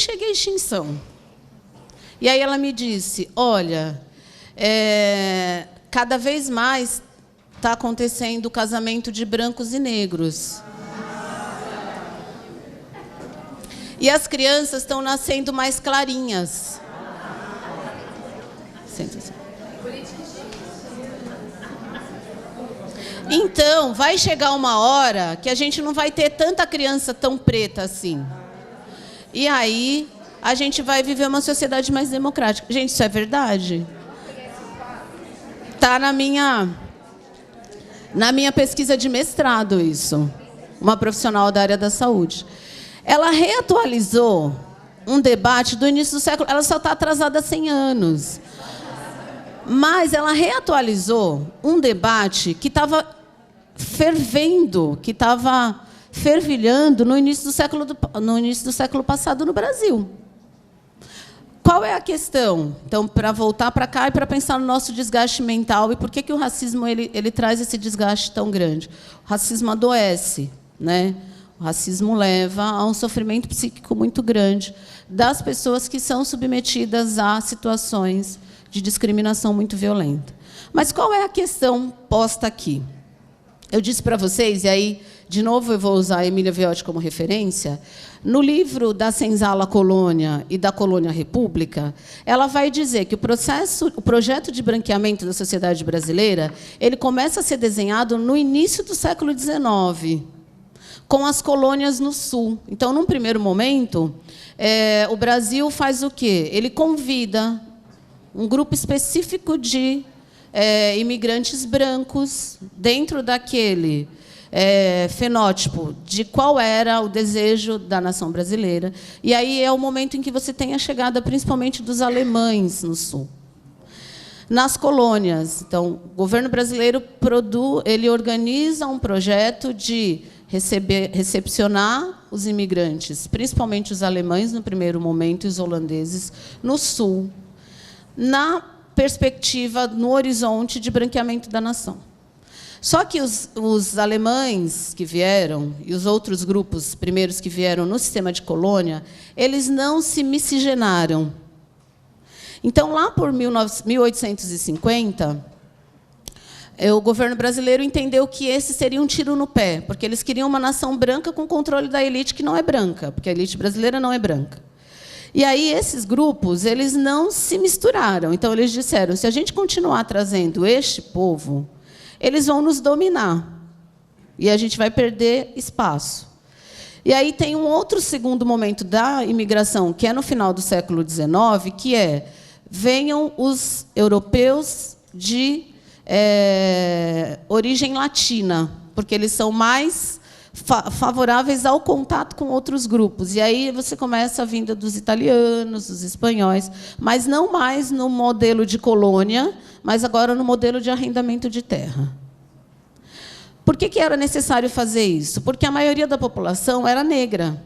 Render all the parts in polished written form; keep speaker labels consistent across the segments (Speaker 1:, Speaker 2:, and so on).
Speaker 1: chega à extinção. E aí ela me disse, olha, cada vez mais está acontecendo o casamento de brancos e negros. E as crianças estão nascendo mais clarinhas. Então, vai chegar uma hora que a gente não vai ter tanta criança tão preta assim. E aí, a gente vai viver uma sociedade mais democrática. Gente, isso é verdade? Está na minha pesquisa de mestrado, isso. Uma profissional da área da saúde. Ela reatualizou um debate do início do século... Ela só está atrasada há 100 anos. Mas ela reatualizou um debate que estava fervendo, que estava fervilhando no início do século passado no Brasil. Qual é a questão? Então, para voltar para cá e para pensar no nosso desgaste mental, e por que o racismo ele traz esse desgaste tão grande? O racismo adoece, né? O racismo leva a um sofrimento psíquico muito grande das pessoas que são submetidas a situações de discriminação muito violenta. Mas qual é a questão posta aqui? Eu disse para vocês, e aí, de novo, eu vou usar a Emília Viotti como referência, no livro da Senzala Colônia e da Colônia República, ela vai dizer que o projeto de branqueamento da sociedade brasileira, ele começa a ser desenhado no início do século XIX, com as colônias no Sul. Então, num primeiro momento, o Brasil faz o quê? Ele convida um grupo específico de imigrantes brancos dentro daquele fenótipo de qual era o desejo da nação brasileira. E aí é o momento em que você tem a chegada, principalmente, dos alemães no Sul. Nas colônias, então, o governo brasileiro ele organiza um projeto de recepcionar os imigrantes, principalmente os alemães, no primeiro momento, e os holandeses, no Sul, na perspectiva, no horizonte de branqueamento da nação. Só que os alemães que vieram, e os outros grupos primeiros que vieram no sistema de colônia, eles não se miscigenaram. Então, lá por 1850, o governo brasileiro entendeu que esse seria um tiro no pé, porque eles queriam uma nação branca com controle da elite que não é branca, porque a elite brasileira não é branca. E aí, esses grupos, eles não se misturaram. Então, eles disseram, se a gente continuar trazendo este povo, eles vão nos dominar. E a gente vai perder espaço. E aí tem um outro segundo momento da imigração, que é no final do século XIX, que venham os europeus de origem latina, porque eles são mais favoráveis ao contato com outros grupos. E aí você começa a vinda dos italianos, dos espanhóis, mas não mais no modelo de colônia, mas agora no modelo de arrendamento de terra. Por que era necessário fazer isso? Porque a maioria da população era negra.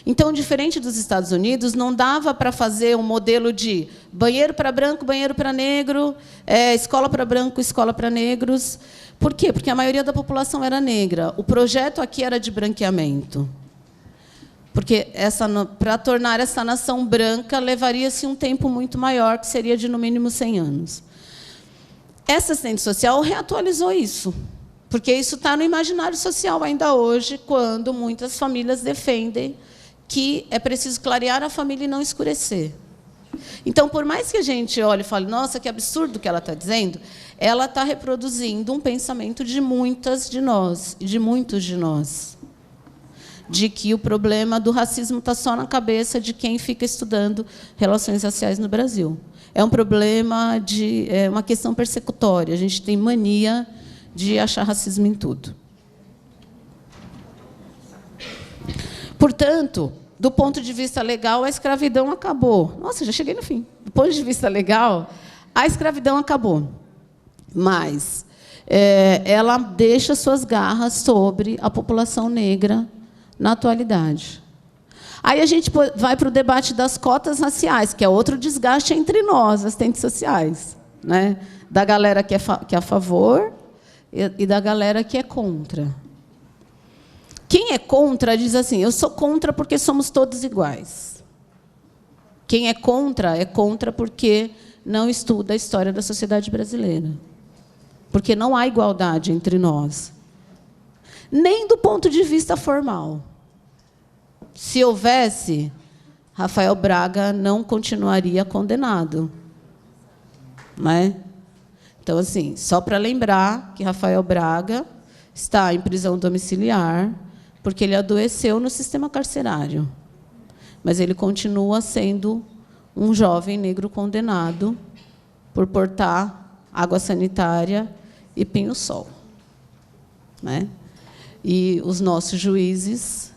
Speaker 1: Então, diferente dos Estados Unidos, não dava para fazer um modelo de banheiro para branco, banheiro para negro, escola para branco, escola para negros. Por quê? Porque a maioria da população era negra. O projeto aqui era de branqueamento. Porque para tornar essa nação branca, levaria-se um tempo muito maior, que seria de, no mínimo, 100 anos. Essa assistente social reatualizou isso, porque isso está no imaginário social ainda hoje, quando muitas famílias defendem que é preciso clarear a família e não escurecer. Então, por mais que a gente olhe e fale, nossa, que absurdo o que ela está dizendo, ela está reproduzindo um pensamento de muitas de nós, e de muitos de nós, de que o problema do racismo está só na cabeça de quem fica estudando relações raciais no Brasil. É um problema uma questão persecutória. A gente tem mania de achar racismo em tudo. Portanto, do ponto de vista legal, a escravidão acabou. Nossa, já cheguei no fim. Do ponto de vista legal, a escravidão acabou. Mas ela deixa suas garras sobre a população negra na atualidade. Aí a gente vai para o debate das cotas raciais, que é outro desgaste entre nós, assistentes sociais, né? Da galera que é a favor e da galera que é contra. Quem é contra diz assim, eu sou contra porque somos todos iguais. Quem é contra porque não estuda a história da sociedade brasileira. Porque não há igualdade entre nós. Nem do ponto de vista formal. Se houvesse, Rafael Braga não continuaria condenado. Não é? Então, assim, só para lembrar que Rafael Braga está em prisão domiciliar porque ele adoeceu no sistema carcerário. Mas ele continua sendo um jovem negro condenado por portar água sanitária e pinho-sol. Né? E os nossos juízes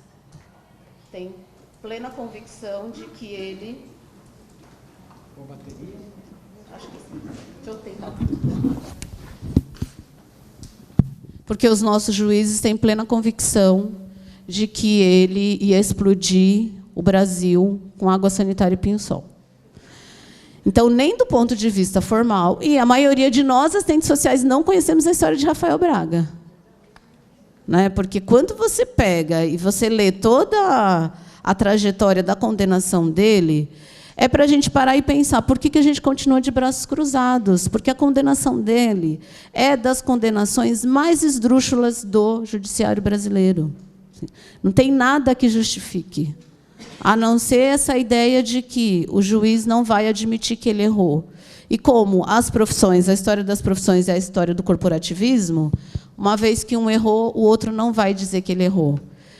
Speaker 1: têm plena convicção de que ele... Com bateria? Acho que sim. Deixa eu tentar. Porque os nossos juízes têm plena convicção de que ele ia explodir o Brasil com água sanitária e pinho-sol. Então, nem do ponto de vista formal, e a maioria de nós, assistentes sociais, não conhecemos a história de Rafael Braga. Né? Porque quando você pega e você lê toda a trajetória da condenação dele, é para a gente parar e pensar por que a gente continua de braços cruzados, porque a condenação dele é das condenações mais esdrúxulas do judiciário brasileiro. Não tem nada que justifique, a não ser essa ideia de que o juiz não vai admitir que ele errou. E como as profissões, a história das profissões é a história do corporativismo, uma vez que um errou, o outro não vai dizer que ele errou.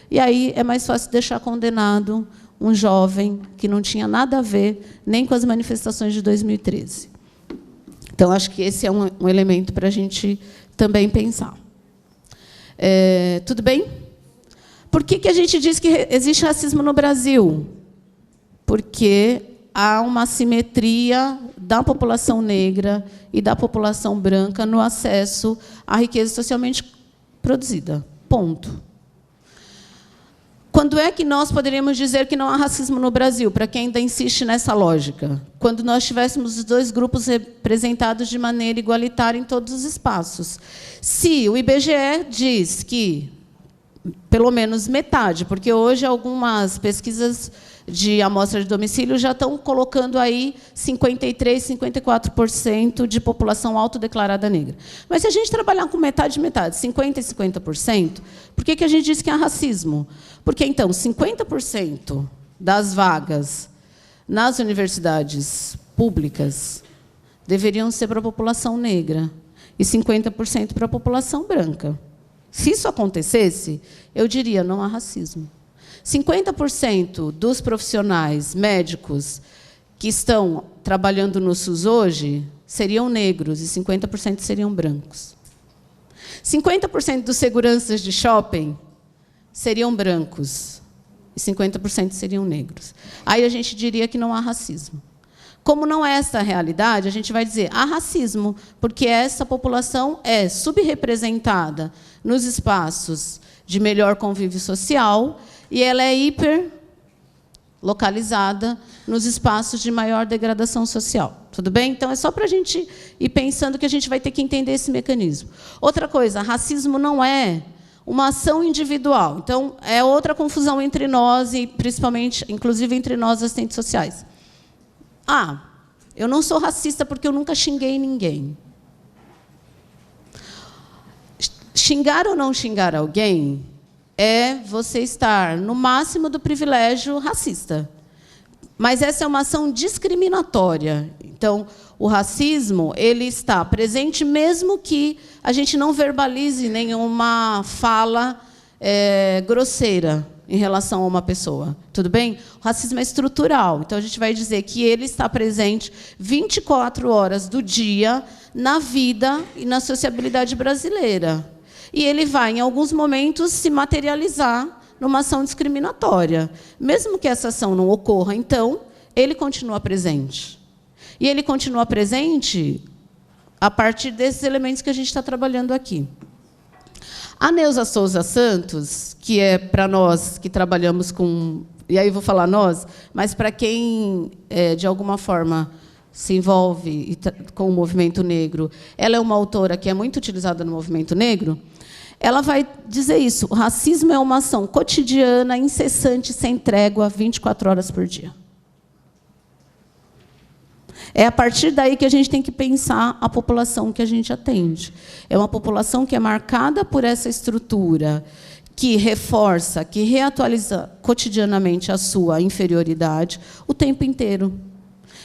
Speaker 1: E aí é mais fácil deixar condenado um jovem que não tinha nada a ver nem com as manifestações de 2013. Então, acho que esse é um elemento para a gente também pensar. Tudo bem? Por que a gente diz que existe racismo no Brasil? Porque há uma assimetria da população negra e da população branca no acesso à riqueza socialmente produzida. Ponto. Quando é que nós poderíamos dizer que não há racismo no Brasil, para quem ainda insiste nessa lógica? Quando nós tivéssemos os dois grupos representados de maneira igualitária em todos os espaços. Se o IBGE diz que pelo menos metade, porque hoje algumas pesquisas de amostra de domicílio já estão colocando aí 53%, 54% de população autodeclarada negra. Mas se a gente trabalhar com metade, 50% e 50%, por que a gente diz que há racismo? Porque, então, 50% das vagas nas universidades públicas deveriam ser para a população negra e 50% para a população branca. Se isso acontecesse, eu diria, não há racismo. 50% dos profissionais médicos que estão trabalhando no SUS hoje seriam negros e 50% seriam brancos. 50% dos seguranças de shopping seriam brancos e 50% seriam negros. Aí a gente diria que não há racismo. Como não é essa a realidade, a gente vai dizer há racismo, porque essa população é subrepresentada nos espaços de melhor convívio social e ela é hiperlocalizada nos espaços de maior degradação social. Tudo bem? Então, é só para a gente ir pensando que a gente vai ter que entender esse mecanismo. Outra coisa, racismo não é uma ação individual. Então, é outra confusão entre nós e, principalmente, inclusive, entre nós, assistentes sociais. Eu não sou racista porque eu nunca xinguei ninguém. Xingar ou não xingar alguém é você estar no máximo do privilégio racista. Mas essa é uma ação discriminatória. Então, o racismo ele está presente mesmo que a gente não verbalize nenhuma fala grosseira em relação a uma pessoa. Tudo bem? O racismo é estrutural. Então, a gente vai dizer que ele está presente 24 horas do dia na vida e na sociabilidade brasileira. E ele vai, em alguns momentos, se materializar numa ação discriminatória. Mesmo que essa ação não ocorra, então, ele continua presente. E ele continua presente a partir desses elementos que a gente está trabalhando aqui. A Neuza Souza Santos, que é para nós que trabalhamos com... E aí vou falar nós, mas para quem, de alguma forma, se envolve com o movimento negro, ela é uma autora que é muito utilizada no movimento negro, ela vai dizer isso. O racismo é uma ação cotidiana, incessante, sem trégua, 24 horas por dia. É a partir daí que a gente tem que pensar a população que a gente atende. É uma população que é marcada por essa estrutura, que reforça, que reatualiza cotidianamente a sua inferioridade o tempo inteiro.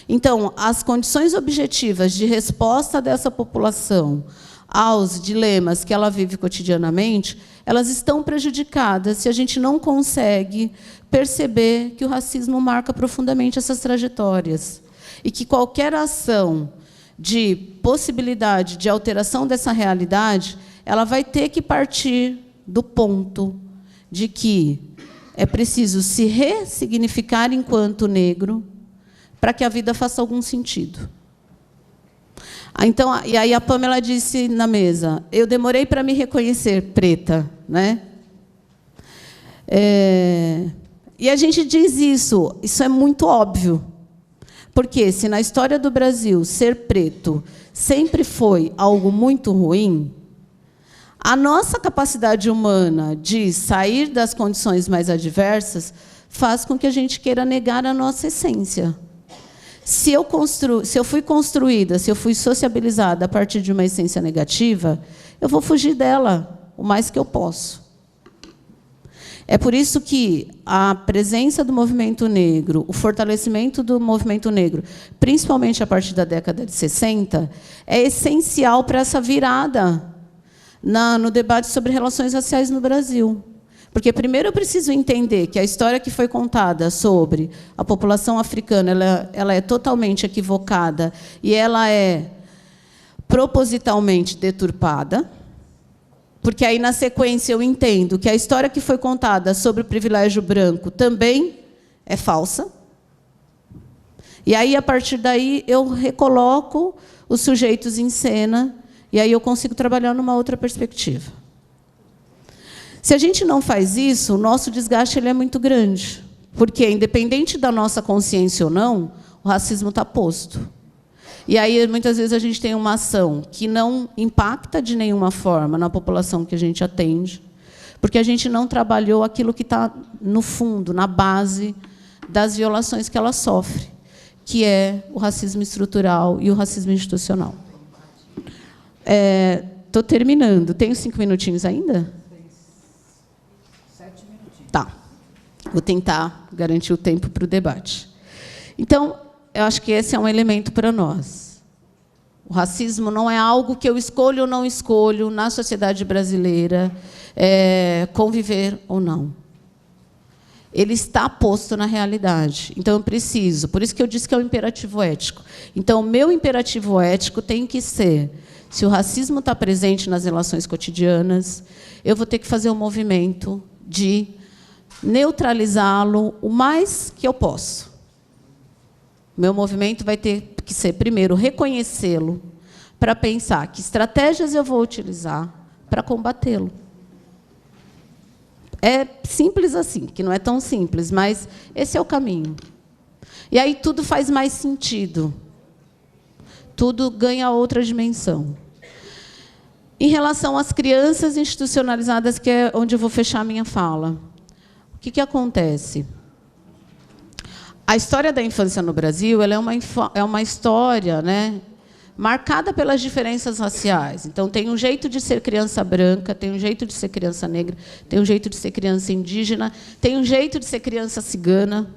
Speaker 1: Então, as condições objetivas de resposta dessa população aos dilemas que ela vive cotidianamente, elas estão prejudicadas se a gente não consegue perceber que o racismo marca profundamente essas trajetórias e que qualquer ação de possibilidade de alteração dessa realidade, ela vai ter que partir do ponto de que é preciso se ressignificar enquanto negro para que a vida faça algum sentido. Então, e aí a Pamela disse na mesa, eu demorei para me reconhecer preta, né? E a gente diz isso é muito óbvio. Porque se na história do Brasil ser preto sempre foi algo muito ruim, a nossa capacidade humana de sair das condições mais adversas faz com que a gente queira negar a nossa essência. Se eu fui construída, se eu fui sociabilizada a partir de uma essência negativa, eu vou fugir dela o mais que eu posso. É por isso que a presença do movimento negro, o fortalecimento do movimento negro, principalmente a partir da década de 60, é essencial para essa virada no debate sobre relações raciais no Brasil. Porque, primeiro, eu preciso entender que a história que foi contada sobre a população africana ela é totalmente equivocada e ela é propositalmente deturpada. Porque aí, na sequência, eu entendo que a história que foi contada sobre o privilégio branco também é falsa. E aí, a partir daí, eu recoloco os sujeitos em cena e aí eu consigo trabalhar numa outra perspectiva. Se a gente não faz isso, o nosso desgaste ele é muito grande. Porque, independente da nossa consciência ou não, o racismo está posto. E aí, muitas vezes, a gente tem uma ação que não impacta de nenhuma forma na população que a gente atende, porque a gente não trabalhou aquilo que está no fundo, na base das violações que ela sofre, que é o racismo estrutural e o racismo institucional. Estou terminando. Tenho 5 minutinhos ainda? 7 minutinhos. Tá. Vou tentar garantir o tempo para o debate. Então, eu acho que esse é um elemento para nós. O racismo não é algo que eu escolho ou não escolho na sociedade brasileira, conviver ou não. Ele está posto na realidade. Então, eu preciso. Por isso que eu disse que é um imperativo ético. Então, o meu imperativo ético tem que ser, se o racismo está presente nas relações cotidianas, eu vou ter que fazer um movimento de neutralizá-lo o mais que eu posso. Meu movimento vai ter que ser, primeiro, reconhecê-lo, para pensar que estratégias eu vou utilizar para combatê-lo. É simples assim, que não é tão simples, mas esse é o caminho. E aí tudo faz mais sentido. Tudo ganha outra dimensão. Em relação às crianças institucionalizadas, que é onde eu vou fechar a minha fala, o que acontece? A história da infância no Brasil ela é uma história, né, marcada pelas diferenças raciais. Então, tem um jeito de ser criança branca, tem um jeito de ser criança negra, tem um jeito de ser criança indígena, tem um jeito de ser criança cigana,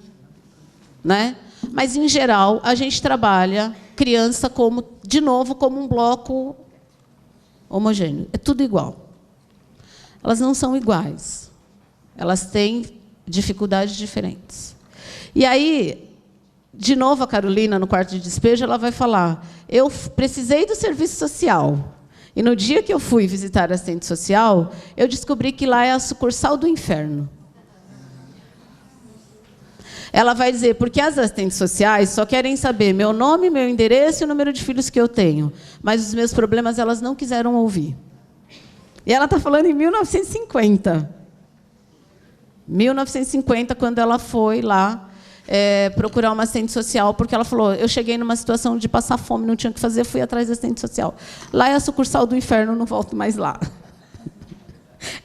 Speaker 1: né? Mas, em geral, a gente trabalha criança como, de novo, como um bloco homogêneo. É tudo igual. Elas não são iguais. Elas têm dificuldades diferentes. E aí, de novo, a Carolina, no quarto de despejo, ela vai falar, eu precisei do serviço social. E, no dia que eu fui visitar a assistente social, eu descobri que lá é a sucursal do inferno. Ela vai dizer, porque as assistentes sociais só querem saber meu nome, meu endereço e o número de filhos que eu tenho. Mas os meus problemas elas não quiseram ouvir. E ela está falando em 1950. 1950, quando ela foi lá procurar uma assistente social, porque ela falou, eu cheguei numa situação de passar fome, não tinha o que fazer, fui atrás da assistente social. Lá é a sucursal do inferno, não volto mais lá.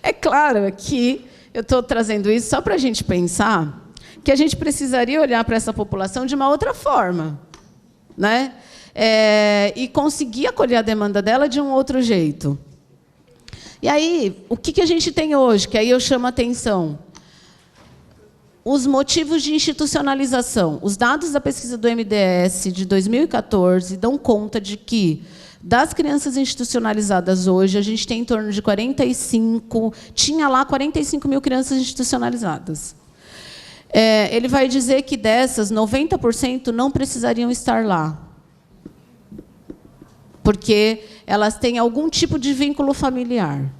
Speaker 1: É claro que eu estou trazendo isso só para a gente pensar que a gente precisaria olhar para essa população de uma outra forma. né? E conseguir acolher a demanda dela de um outro jeito. E aí, o que a gente tem hoje, que aí eu chamo a atenção? Os motivos de institucionalização. Os dados da pesquisa do MDS de 2014 dão conta de que, das crianças institucionalizadas hoje, a gente tem em torno de 45... Tinha lá 45 mil crianças institucionalizadas. Ele vai dizer que dessas, 90% não precisariam estar lá, porque elas têm algum tipo de vínculo familiar.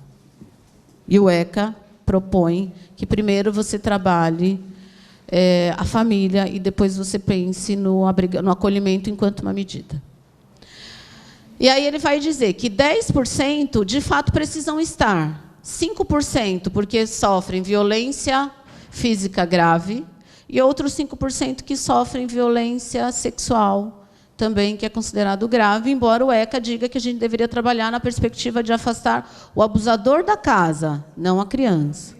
Speaker 1: E o ECA propõe que primeiro você trabalhe a família e depois você pense no acolhimento enquanto uma medida. E aí ele vai dizer que 10% de fato precisam estar, 5% porque sofrem violência física grave e outros 5% que sofrem violência sexual também, que é considerado grave, embora o ECA diga que a gente deveria trabalhar na perspectiva de afastar o abusador da casa, não a criança.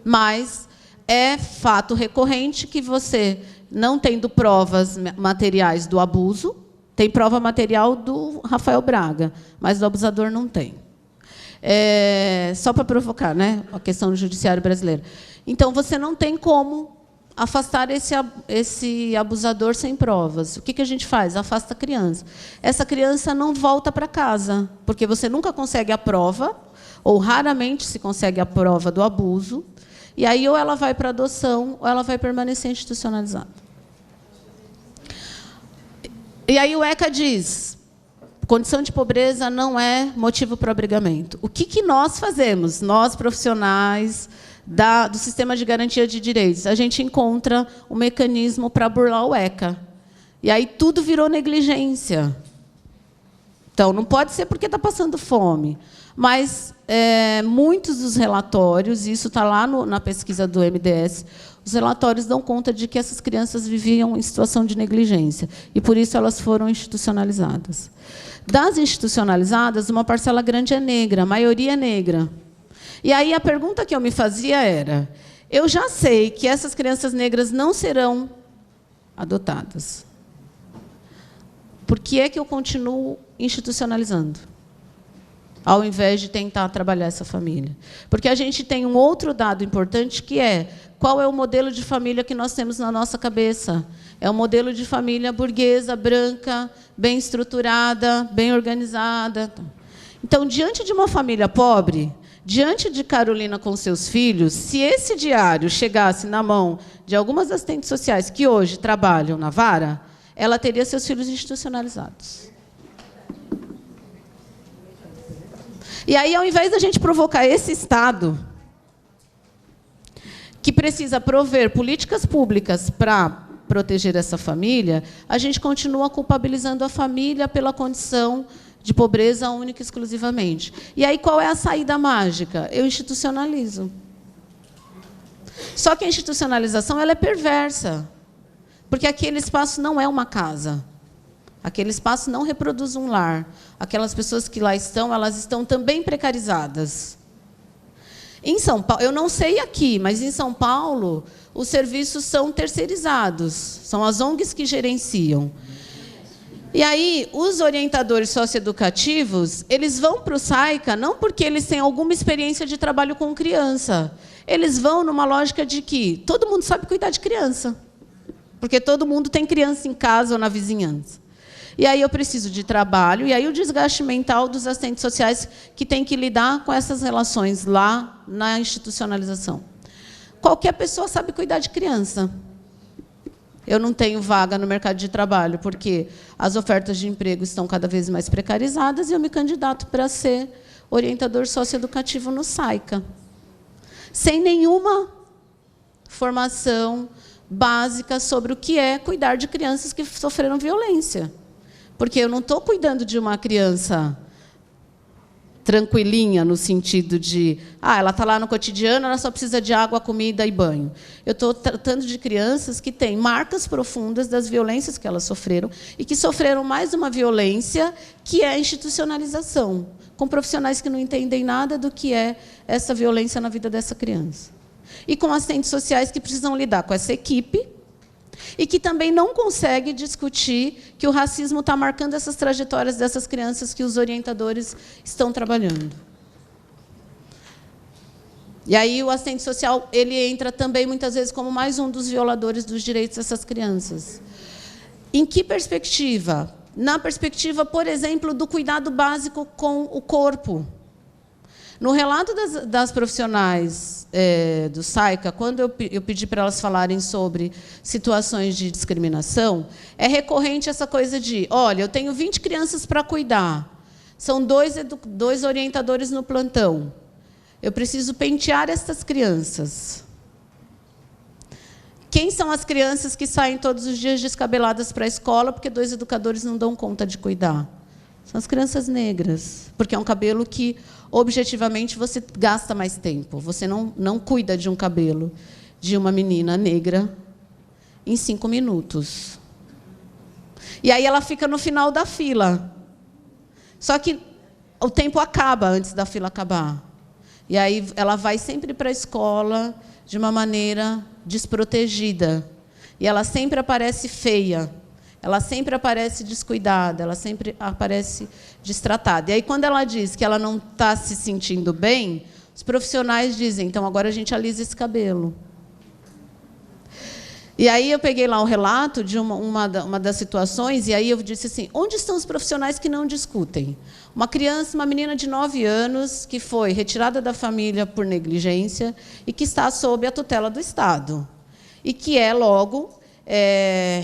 Speaker 1: Mas é fato recorrente que você, não tendo provas materiais do abuso, tem prova material do Rafael Braga, mas do abusador não tem. Só para provocar, né, a questão do judiciário brasileiro. Então, você não tem como afastar esse abusador sem provas. O que a gente faz? Afasta a criança. Essa criança não volta para casa, porque você nunca consegue a prova, ou raramente se consegue a prova do abuso, e aí ou ela vai para adoção, ou ela vai permanecer institucionalizada. E aí o ECA diz, condição de pobreza não é motivo para abrigamento. O que nós fazemos, nós profissionais do Sistema de Garantia de Direitos? A gente encontra um mecanismo para burlar o ECA. E aí tudo virou negligência. Então, não pode ser porque está passando fome. Mas muitos dos relatórios, e isso está lá na pesquisa do MDS, os relatórios dão conta de que essas crianças viviam em situação de negligência. E, por isso, elas foram institucionalizadas. Das institucionalizadas, uma parcela grande é negra, a maioria é negra. E aí a pergunta que eu me fazia era, eu já sei que essas crianças negras não serão adotadas. Por que é que eu continuo institucionalizando, ao invés de tentar trabalhar essa família? Porque a gente tem um outro dado importante, que é qual é o modelo de família que nós temos na nossa cabeça. É um modelo de família burguesa, branca, bem estruturada, bem organizada. Então, diante de uma família pobre, diante de Carolina com seus filhos, se esse diário chegasse na mão de algumas assistentes sociais que hoje trabalham na vara, ela teria seus filhos institucionalizados. E aí, ao invés da gente provocar esse Estado, que precisa prover políticas públicas para proteger essa família, a gente continua culpabilizando a família pela condição de pobreza única e exclusivamente. E aí, qual é a saída mágica? Eu institucionalizo. Só que a institucionalização ela é perversa, porque aquele espaço não é uma casa. Aquele espaço não reproduz um lar. Aquelas pessoas que lá estão, elas estão também precarizadas. Em São Paulo, eu não sei aqui, mas em São Paulo, os serviços são terceirizados. São as ONGs que gerenciam. E aí, os orientadores socioeducativos, eles vão para o SAICA não porque eles têm alguma experiência de trabalho com criança. Eles vão numa lógica de que todo mundo sabe cuidar de criança, porque todo mundo tem criança em casa ou na vizinhança. E aí eu preciso de trabalho, e aí o desgaste mental dos assistentes sociais que têm que lidar com essas relações lá na institucionalização. Qualquer pessoa sabe cuidar de criança. Eu não tenho vaga no mercado de trabalho, porque as ofertas de emprego estão cada vez mais precarizadas, e eu me candidato para ser orientador socioeducativo no SAICA, sem nenhuma formação básica sobre o que é cuidar de crianças que sofreram violência. Porque eu não estou cuidando de uma criança tranquilinha, no sentido de, ela está lá no cotidiano, ela só precisa de água, comida e banho. Eu estou tratando de crianças que têm marcas profundas das violências que elas sofreram e que sofreram mais uma violência, que é a institucionalização, com profissionais que não entendem nada do que é essa violência na vida dessa criança. E com assistentes sociais que precisam lidar com essa equipe, E que também não consegue discutir que o racismo está marcando essas trajetórias dessas crianças que os orientadores estão trabalhando. E aí o assistente social ele entra também, muitas vezes, como mais um dos violadores dos direitos dessas crianças. Em que perspectiva? Na perspectiva, por exemplo, do cuidado básico com o corpo. No relato das profissionais do SAICA, quando eu pedi para elas falarem sobre situações de discriminação, é recorrente essa coisa de, olha, eu tenho 20 crianças para cuidar, são dois orientadores no plantão, eu preciso pentear essas crianças. Quem são as crianças que saem todos os dias descabeladas para a escola porque 2 educadores não dão conta de cuidar? São as crianças negras, porque é um cabelo que, objetivamente, você gasta mais tempo. Você não cuida de um cabelo de uma menina negra em 5 minutos. E aí ela fica no final da fila. Só que o tempo acaba antes da fila acabar. E aí ela vai sempre para a escola de uma maneira desprotegida. E ela sempre aparece feia. Ela sempre aparece descuidada, ela sempre aparece destratada. E aí, quando ela diz que ela não está se sentindo bem, os profissionais dizem, então, agora a gente alisa esse cabelo. E aí eu peguei lá o relato de uma das situações, e aí eu disse assim, onde estão os profissionais que não discutem? Uma criança, uma menina de 9 anos, que foi retirada da família por negligência e que está sob a tutela do Estado. E que é, logo,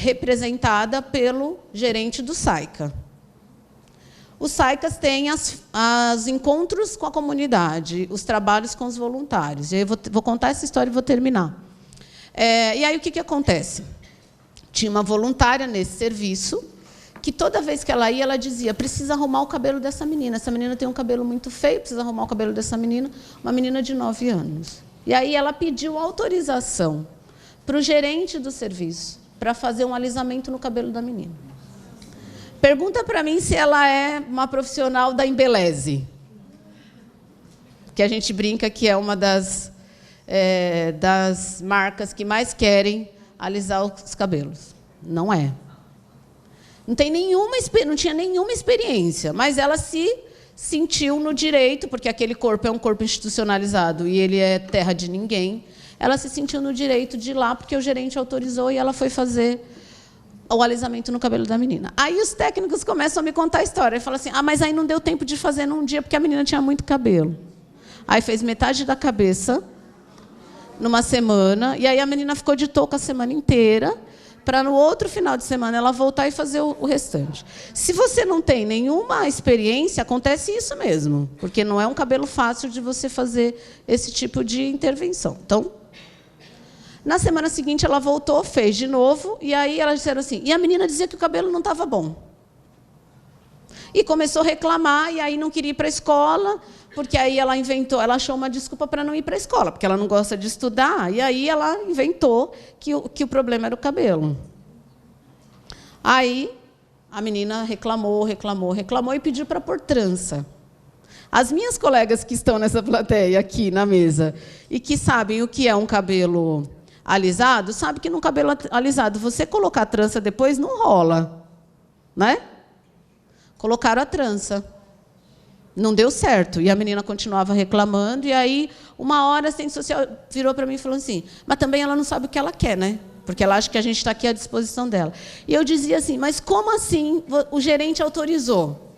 Speaker 1: representada pelo gerente do SAICA. Os SAICAs têm os encontros com a comunidade, os trabalhos com os voluntários. E aí eu vou contar essa história e vou terminar. E aí o que acontece? Tinha uma voluntária nesse serviço que toda vez que ela ia, ela dizia, precisa arrumar o cabelo dessa menina. Essa menina tem um cabelo muito feio, precisa arrumar o cabelo dessa menina. Uma menina de 9 anos. E aí ela pediu autorização para o gerente do serviço para fazer um alisamento no cabelo da menina. Pergunta para mim se ela é uma profissional da Embeleze, que a gente brinca que é uma das marcas que mais querem alisar os cabelos. Não é. Não tinha nenhuma experiência, mas ela se sentiu no direito, porque aquele corpo é um corpo institucionalizado e ele é terra de ninguém. Ela se sentiu no direito de ir lá, porque o gerente autorizou, e ela foi fazer o alisamento no cabelo da menina. Aí os técnicos começam a me contar a história. E falam assim, mas aí não deu tempo de fazer num dia, porque a menina tinha muito cabelo. Aí fez metade da cabeça, numa semana, e aí a menina ficou de touca a semana inteira, para no outro final de semana ela voltar e fazer o restante. Se você não tem nenhuma experiência, acontece isso mesmo, porque não é um cabelo fácil de você fazer esse tipo de intervenção. Então, na semana seguinte, ela voltou, fez de novo, e aí elas disseram assim, e a menina dizia que o cabelo não estava bom. E começou a reclamar, e aí não queria ir para a escola, porque aí ela achou uma desculpa para não ir para a escola, porque ela não gosta de estudar, e aí ela inventou que o problema era o cabelo. Aí a menina reclamou e pediu para pôr trança. As minhas colegas que estão nessa plateia aqui na mesa e que sabem o que é um cabelo alisado, sabem que no cabelo alisado você colocar trança depois não rola, né? Colocaram a trança. Não deu certo. E a menina continuava reclamando. E aí, uma hora, a assistente social virou para mim e falou assim, mas também ela não sabe o que ela quer, né? Porque ela acha que a gente está aqui à disposição dela. E eu dizia assim, mas como assim o gerente autorizou?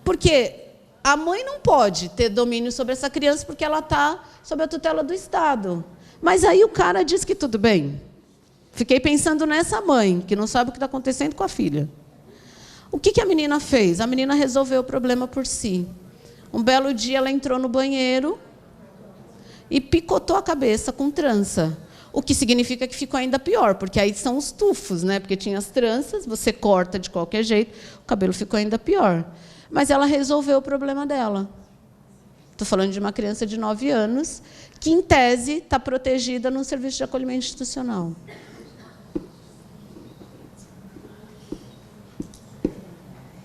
Speaker 1: Porque a mãe não pode ter domínio sobre essa criança porque ela está sob a tutela do Estado. Mas aí o cara diz que tudo bem. Fiquei pensando nessa mãe, que não sabe o que está acontecendo com a filha. O que a menina fez? A menina resolveu o problema por si. Um belo dia, ela entrou no banheiro e picotou a cabeça com trança. O que significa que ficou ainda pior, porque aí são os tufos, né? Porque tinha as tranças, você corta de qualquer jeito, o cabelo ficou ainda pior. Mas ela resolveu o problema dela. Estou falando de uma criança de 9 anos, que, em tese, está protegida num serviço de acolhimento institucional.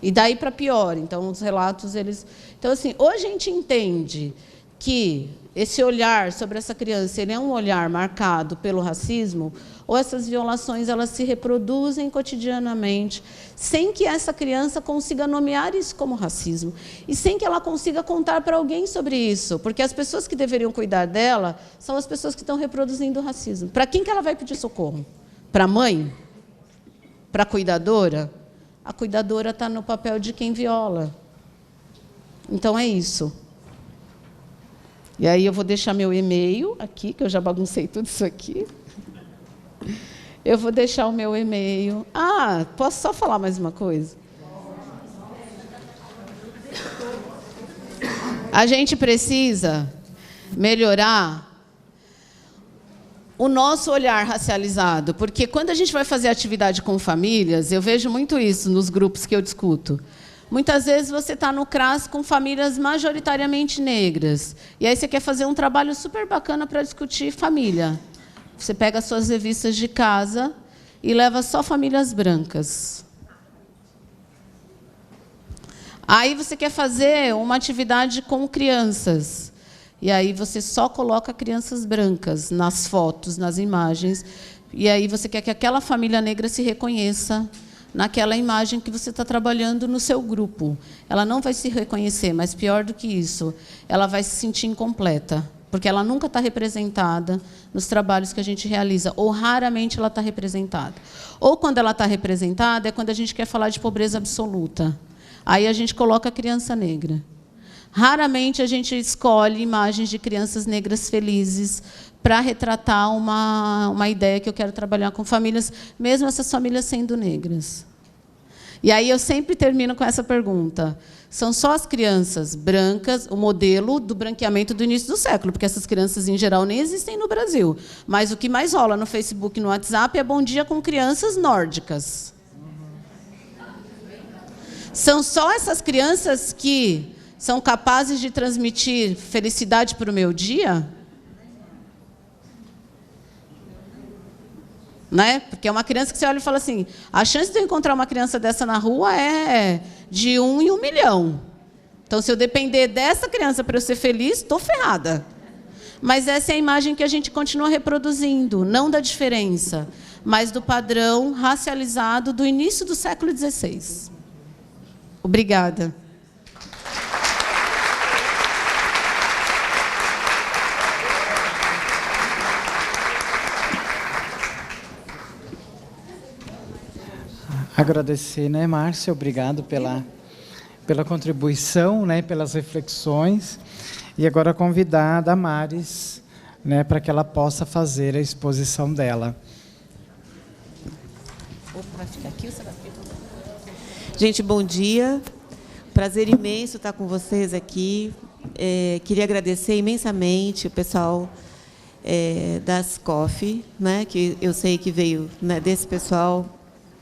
Speaker 1: E daí para pior. Então, os relatos, eles... Então, assim, ou a gente entende que esse olhar sobre essa criança, ele é um olhar marcado pelo racismo, ou essas violações elas se reproduzem cotidianamente, sem que essa criança consiga nomear isso como racismo, e sem que ela consiga contar para alguém sobre isso, porque as pessoas que deveriam cuidar dela são as pessoas que estão reproduzindo o racismo. Para quem que ela vai pedir socorro? Para a mãe? Para a cuidadora? A cuidadora está no papel de quem viola. Então, é isso. E aí eu vou deixar meu e-mail aqui, que eu já baguncei tudo isso aqui. Eu vou deixar o meu e-mail. Ah, posso só falar mais uma coisa? A gente precisa melhorar o nosso olhar racializado, porque quando a gente vai fazer atividade com famílias, eu vejo muito isso nos grupos que eu discuto. Muitas vezes você está no CRAS com famílias majoritariamente negras. E aí você quer fazer um trabalho super bacana para discutir família. Você pega as suas revistas de casa e leva só famílias brancas. Aí você quer fazer uma atividade com crianças. E aí você só coloca crianças brancas nas fotos, nas imagens. E aí você quer que aquela família negra se reconheça naquela imagem que você está trabalhando no seu grupo. Ela não vai se reconhecer, mas pior do que isso, ela vai se sentir incompleta, porque ela nunca está representada nos trabalhos que a gente realiza, ou raramente ela está representada. Ou quando ela está representada, é quando a gente quer falar de pobreza absoluta. Aí a gente coloca a criança negra. Raramente a gente escolhe imagens de crianças negras felizes para retratar uma ideia que eu quero trabalhar com famílias, mesmo essas famílias sendo negras. E aí eu sempre termino com essa pergunta. São só as crianças brancas, o modelo do branqueamento do início do século, porque essas crianças, em geral, nem existem no Brasil. Mas o que mais rola no Facebook e no WhatsApp é bom dia com crianças nórdicas. São só essas crianças que são capazes de transmitir felicidade para o meu dia? Né? Porque é uma criança que você olha e fala assim, a chance de eu encontrar uma criança dessa na rua é de 1 em 1 milhão. Então, se eu depender dessa criança para eu ser feliz, estou ferrada. Mas essa é a imagem que a gente continua reproduzindo, não da diferença, mas do padrão racializado do início do século XVI. Obrigada.
Speaker 2: Agradecer, né, Márcia? Obrigado pela contribuição, né, pelas reflexões. E agora convidar a Damares, né, para que ela possa fazer a exposição dela.
Speaker 3: Vai ficar aqui ou você vai ficar? Gente, bom dia. Prazer imenso estar com vocês aqui. Queria agradecer imensamente o pessoal das COF, né, que eu sei que veio, né, desse pessoal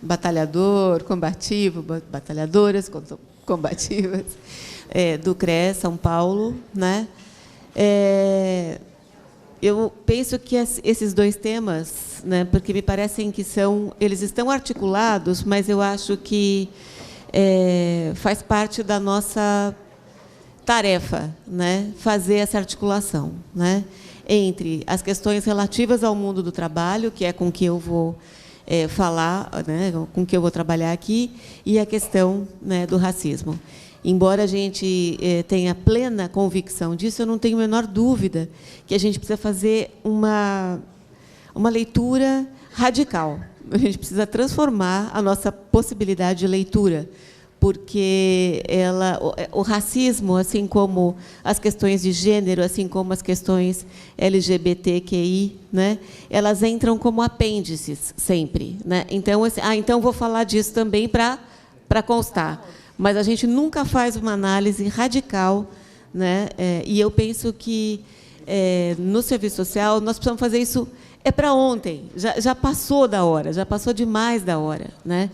Speaker 3: batalhador, combativo, batalhadoras combativas, do CRES São Paulo, né? Eu penso que esses dois temas, né, porque me parecem que eles estão articulados, mas eu acho que faz parte da nossa tarefa, né, fazer essa articulação, né, entre as questões relativas ao mundo do trabalho, que é com que eu vou falar, né, com que eu vou trabalhar aqui, e a questão, né, do racismo. Embora a gente tenha plena convicção disso, eu não tenho a menor dúvida que a gente precisa fazer uma leitura radical. A gente precisa transformar a nossa possibilidade de leitura, porque o racismo, assim como as questões de gênero, assim como as questões LGBTQI, né, elas entram como apêndices sempre, né? Então, então vou falar disso também para constar. Mas a gente nunca faz uma análise radical, né? E eu penso que no serviço social nós precisamos fazer isso para ontem. Já passou da hora, já passou demais da hora, né?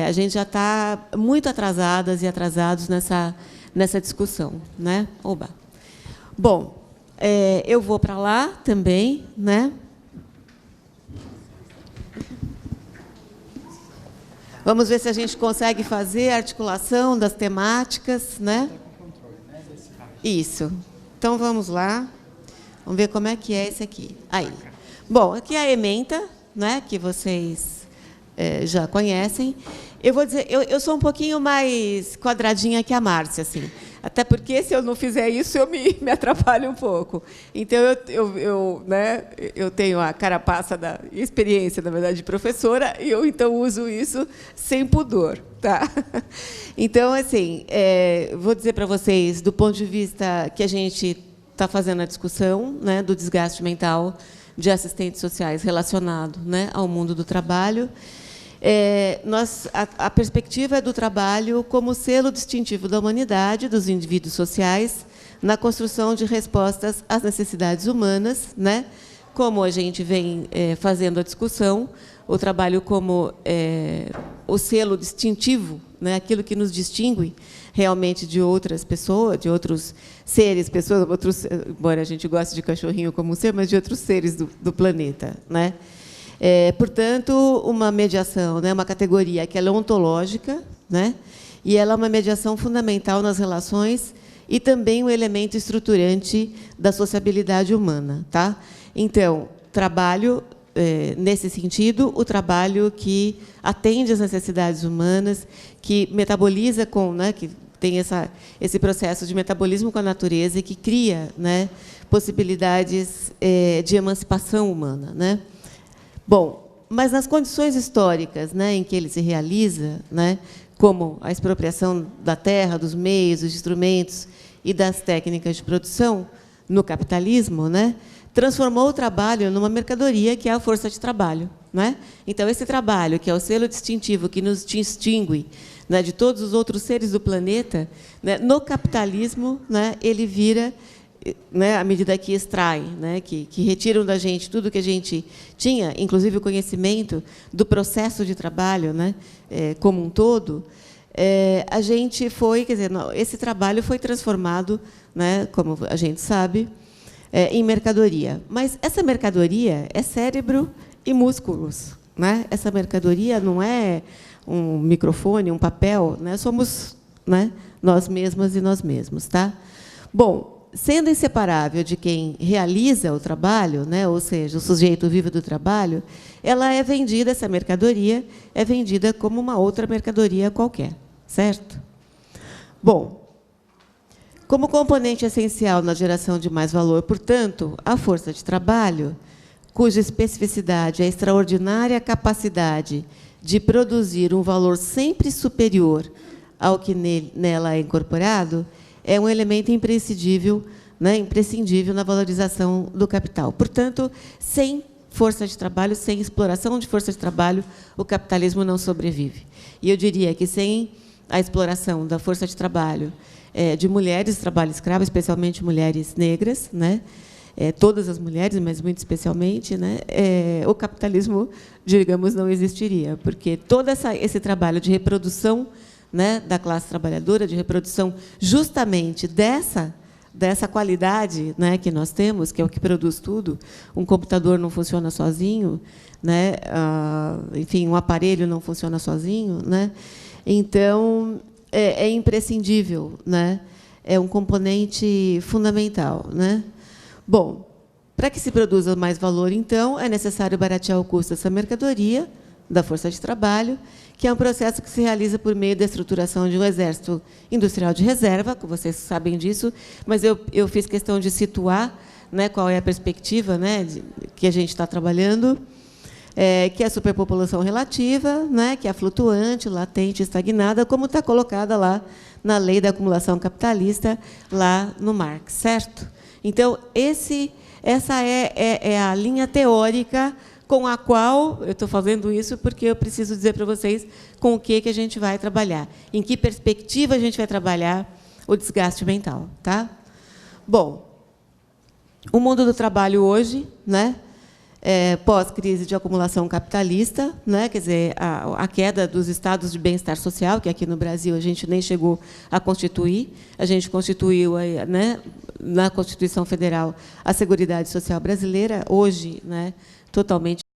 Speaker 3: A gente já está muito atrasadas e atrasados nessa discussão, né? Oba. Bom, eu vou para lá também, né? Vamos ver se a gente consegue fazer a articulação das temáticas, né? Isso. Então, vamos lá. Vamos ver como é que é esse aqui. Aí. Bom, aqui é a ementa, né, que vocês já conhecem. Eu vou dizer, eu sou um pouquinho mais quadradinha que a Márcia, assim. Até porque, se eu não fizer isso, eu me atrapalho um pouco. Então, eu tenho a carapaça da experiência, na verdade, de professora, e eu, então, uso isso sem pudor. Tá? Então, assim, vou dizer para vocês, do ponto de vista que a gente está fazendo a discussão, né, do desgaste mental de assistentes sociais relacionado, né, ao mundo do trabalho, a perspectiva é do trabalho como selo distintivo da humanidade, dos indivíduos sociais, na construção de respostas às necessidades humanas, né? Como a gente vem fazendo a discussão, o trabalho como o selo distintivo, né? Aquilo que nos distingue realmente de outras pessoas, de outros seres, embora a gente goste de cachorrinho como ser, mas de outros seres do planeta, né? Portanto, uma mediação, né, uma categoria que ela é ontológica, né, e ela é uma mediação fundamental nas relações e também um elemento estruturante da sociabilidade humana. Tá? Então, trabalho, nesse sentido, o trabalho que atende às necessidades humanas, que metaboliza que tem esse processo de metabolismo com a natureza e que cria, né, possibilidades de emancipação humana, né? Bom, mas nas condições históricas, né, em que ele se realiza, né, como a expropriação da terra, dos meios, dos instrumentos e das técnicas de produção no capitalismo, né, transformou o trabalho numa mercadoria que é a força de trabalho, né? Então, esse trabalho, que é o selo distintivo que nos distingue, né, de todos os outros seres do planeta, né, no capitalismo, né, ele vira, né, à medida que extraem, né, que retiram da gente tudo que a gente tinha, inclusive o conhecimento do processo de trabalho, né, como um todo, a gente foi, quer dizer, esse trabalho foi transformado, né, como a gente sabe, em mercadoria. Mas essa mercadoria é cérebro e músculos, né? Essa mercadoria não é um microfone, um papel, né? Somos, né, nós mesmas e nós mesmos, tá? Bom, sendo inseparável de quem realiza o trabalho, né, ou seja, o sujeito vivo do trabalho, ela é vendida, essa mercadoria é vendida como uma outra mercadoria qualquer, certo? Bom, como componente essencial na geração de mais valor, portanto, a força de trabalho, cuja especificidade é a extraordinária capacidade de produzir um valor sempre superior ao que nela é incorporado, é um elemento imprescindível, né, imprescindível na valorização do capital. Portanto, sem força de trabalho, sem exploração de força de trabalho, o capitalismo não sobrevive. E eu diria que sem a exploração da força de trabalho de mulheres de trabalho escravo, especialmente mulheres negras, né, todas as mulheres, mas muito especialmente, né, o capitalismo, digamos, não existiria, porque todo esse trabalho de reprodução, né, da classe trabalhadora, de reprodução justamente dessa qualidade, né, que nós temos, que é o que produz tudo. Um computador não funciona sozinho, né, enfim, um aparelho não funciona sozinho, né? Então, é imprescindível, né? É um componente fundamental, né? Bom, para que se produza mais valor, então, é necessário baratear o custo dessa mercadoria, da força de trabalho, que é um processo que se realiza por meio da estruturação de um exército industrial de reserva, que vocês sabem disso, mas eu fiz questão de situar, né, qual é a perspectiva, né, que a gente está trabalhando, que é a superpopulação relativa, né, que é a flutuante, latente, estagnada, como está colocada lá na lei da acumulação capitalista, lá no Marx, certo? Então, essa é a linha teórica com a qual eu estou fazendo isso, porque eu preciso dizer para vocês com o que a gente vai trabalhar, em que perspectiva a gente vai trabalhar o desgaste mental. Tá? Bom, o mundo do trabalho hoje, né, pós-crise de acumulação capitalista, né, quer dizer, a queda dos estados de bem-estar social, que aqui no Brasil a gente nem chegou a constituir, a gente constituiu, né, na Constituição Federal a Seguridade Social Brasileira, hoje, né, totalmente